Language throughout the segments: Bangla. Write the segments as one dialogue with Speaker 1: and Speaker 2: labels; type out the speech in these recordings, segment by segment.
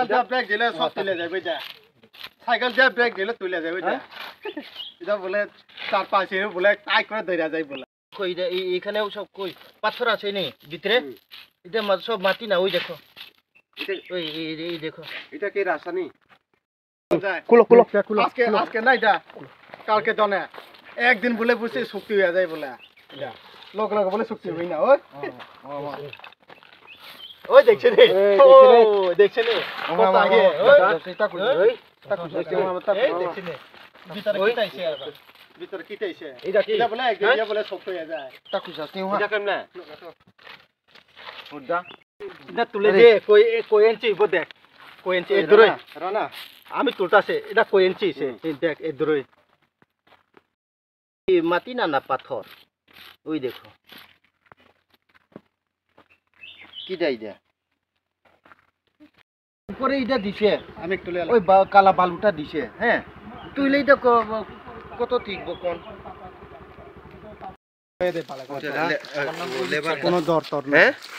Speaker 1: সাইকেল দিয়ে ব্রেক দিলে সব তুলে যায় বুঝা সাইকেল দিয়ে ব্রেক দিলে তুলে যায় বুঝা এটা বলে 4-5 এর বলে টাই করে ধরে যায় বলে
Speaker 2: কই এখানেও সব কই পাথর আছে নি ভিতরে এটা সব মাটি না ওই দেখো ওই এই দেখো
Speaker 1: এটা কি রাসায়নিক
Speaker 2: কুলো
Speaker 1: আজকে না এটা কালকে জনে একদিন বলে বুঝছি শক্তি হয়ে যায় বলে লোক বলে শক্তি হই না ওই দেখছে রে দেখছে রে কত আগে ওই দেখছে নে ভিতরে কিটাইছে আর ভিতরে কিটাইছে এটা বলে একদিন বলে শক্তি হয়ে যায় তাকুসা তুই এটা কেমনে মুদ্দা এটা তুলে দে কই ইঞ্চি গো দেখ কই ইঞ্চি এ দূরে রানা আমি তুলতাছে এটা কই ইঞ্চি সে দেখ এ দূরে এই মাটি না পাথর ওই দেখো কি দাই দে উপরে এটা দিছে আমি তুলে ওই কালা বালুটা দিছে হ্যাঁ তুইলে এটা কত ঠিক কোন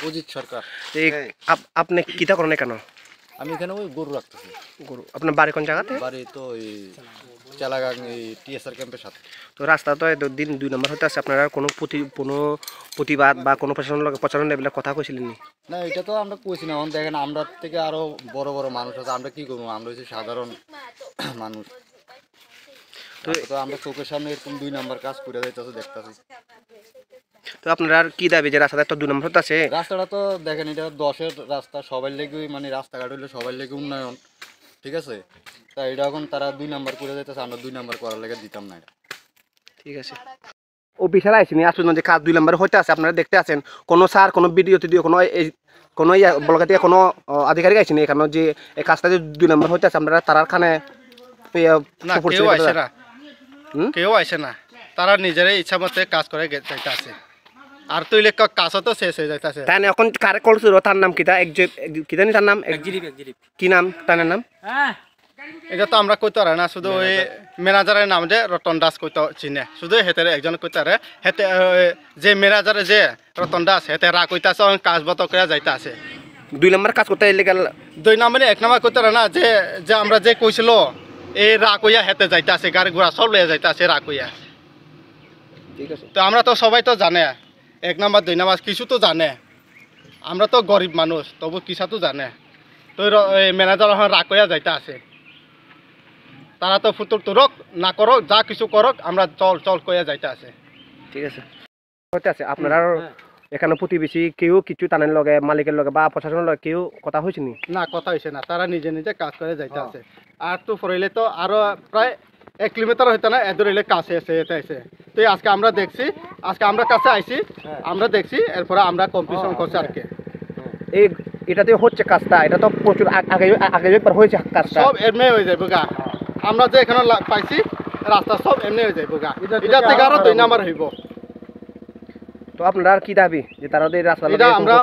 Speaker 1: অজিত সরকার
Speaker 2: আপনি কিটা করেন কেন
Speaker 3: আমি এখানে ওই গরু রাখতেছি
Speaker 2: গরু আপনার বাড়ি কোন জায়গাতে
Speaker 3: বাড়ি তো ওই চালাগাং এই টিএসআর ক্যাম্পের সাথে
Speaker 2: তো রাস্তা তো দিন 2 নম্বর হতে আছে আপনারা কোনো প্রতিবাদ বা কোনো প্রশাসন লেভেলে কথা কইছিলেন
Speaker 3: না এটা তো আমরা কইছি না দেখেন আমরা থেকে আরো বড় বড় মানুষ আছে আমরা কি করবো আমরা হচ্ছে সাধারণ মানুষ তো আমরা চোখের সামনে এরকম 2 নম্বর কাজ করে যাইতেছে দেখতেছি
Speaker 2: তো আপনারা কি দাবি যে রাস্তাটা তো 2 নম্বর হতে আছে
Speaker 3: রাস্তাটা তো দেখেন এটা 10-এর রাস্তা সবার লেগে মানে রাস্তাঘাট হইলে সবার লেগে উন্নয়ন ঠিক আছে তাই এটা এখন তারা 2 নম্বর করে যাইতেছে আমরা 2 নম্বর করার লেগে দিতাম না এটা
Speaker 2: ঠিক আছে ও বিশাল আইসিনি আসুন যে কাজ 2 নম্বর হইতে আছে আপনারা দেখতে আছেন কোনো স্যার কোনো ভিডিও টিডিও কোনো বলকা দিয়ে কোনো আধিকারিক আইসিনি এখানে যে এই কাজটা যে 2 নম্বর হইতে আছে আপনারা তারার খানে
Speaker 1: না কেউ আইছে না কেউ আইছে না তারা নিজেরাই ইচ্ছা মতে কাজ করে যাইতে আছে আর তুই লেখ কাজ তো শেষ হয়ে যাইতে আছে
Speaker 2: তাই এখন কারে করছিল তার নাম কিটা কি জানি তার নাম একজিরিপ কি নাম তার নাম
Speaker 1: এটা তো আমরা কইতে পারি না শুধু ওই ম্যানেজারের নাম যে রতন দাস কইতে চিনে শুধু হেতে একজন কইতে পারে হেতে যে ম্যানেজারে যে রতন দাস হেতে রা কইতাছে কাজ বত করে যাইতে আছে
Speaker 2: 2 নম্বর কাজ করতে ইলিগাল
Speaker 1: 2 নম্বরে 1 নম্বর কইতে পারে না যে আমরা যে কইছিল এই রা কইয়া হেতে যাইতে আছে গাড়ি ঘোড়া সব লয়ে যাইতে আছে রা কইয়া
Speaker 2: ঠিক আছে
Speaker 1: তো আমরা তো সবাই তো জানে 1 নম্বর 2 নম্বর কিছু তো জানে আমরা তো গরিব মানুষ তবু কিছু তো জানে তো ম্যানেজার এখন রা কইয়া যাইতে আছে তারা তো ফুতুর তুরক না করক যা কিছু করক আমরা চল কইয়া যাইতে আছে
Speaker 2: ঠিক আছে হইতে আছে আপনারা এখানে প্রতিবেশী কেউ কিছু তানের লগে মালিকের লগে বা প্রশাসনের লগে কেউ কথা হইছে নি
Speaker 1: না কথা হইছে না তারা নিজে নিজে কাজ করে যাইতে আছে আর তো ফরাইলে তো আরো প্রায় 1 কিলোমিটার হইতো না এদুরাইলে কাছে এসে তো আজকে আমরা দেখছি আজকে আমরা কাছে আইছি আমরা দেখছি এরপরে আমরা কম্পিটিশন করছি আর কি
Speaker 2: এই এটাতে হচ্ছে কাজটা এটা তো প্রচুর আগে একবার হয়েছে কাজটা
Speaker 1: সব এমনি হয়ে যাবে গা আমরা যে এখানে পাইছি রাস্তা সব এমনি হয়ে যাবে গা এটা থেকে আরো 2 নম্বর হইব
Speaker 2: তো আপনারা আর কি দাবি যে তারা এই রাস্তা
Speaker 1: এটা আমরা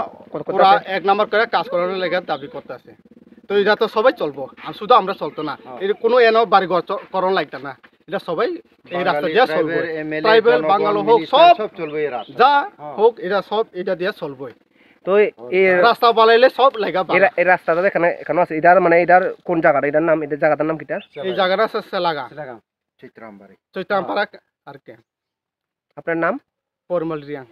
Speaker 1: পুরা 1 নম্বর করে কাজ করানোর লাগা দাবি করতে আছে তো এটা তো সবাই চলবো আর শুধু আমরা চলতো না এটা কোনো এনো বাড়ি ঘর করণ লাগতো না এটা সবাই এই রাস্তা দিয়ে চলবে ট্রাইবেল বাঙালি হোক সব
Speaker 3: চলবে এই রাস্তা
Speaker 1: যা হোক এটা সব এটা দিয়ে চলবে
Speaker 2: তো এই রাস্তা
Speaker 1: বানাইলে সব লাগা
Speaker 2: এই রাস্তাটা এখানে আছে এটার মানে এটার কোন জায়গাটা এটার নাম এটা জায়গাটার নাম কিটা
Speaker 1: এই জায়গাটা আছে সেলাগা
Speaker 3: চৈত্রামবাড়ি
Speaker 1: চৈত্রামপাড়া আর কে
Speaker 2: আপনার নাম
Speaker 1: পরমল রিয়াং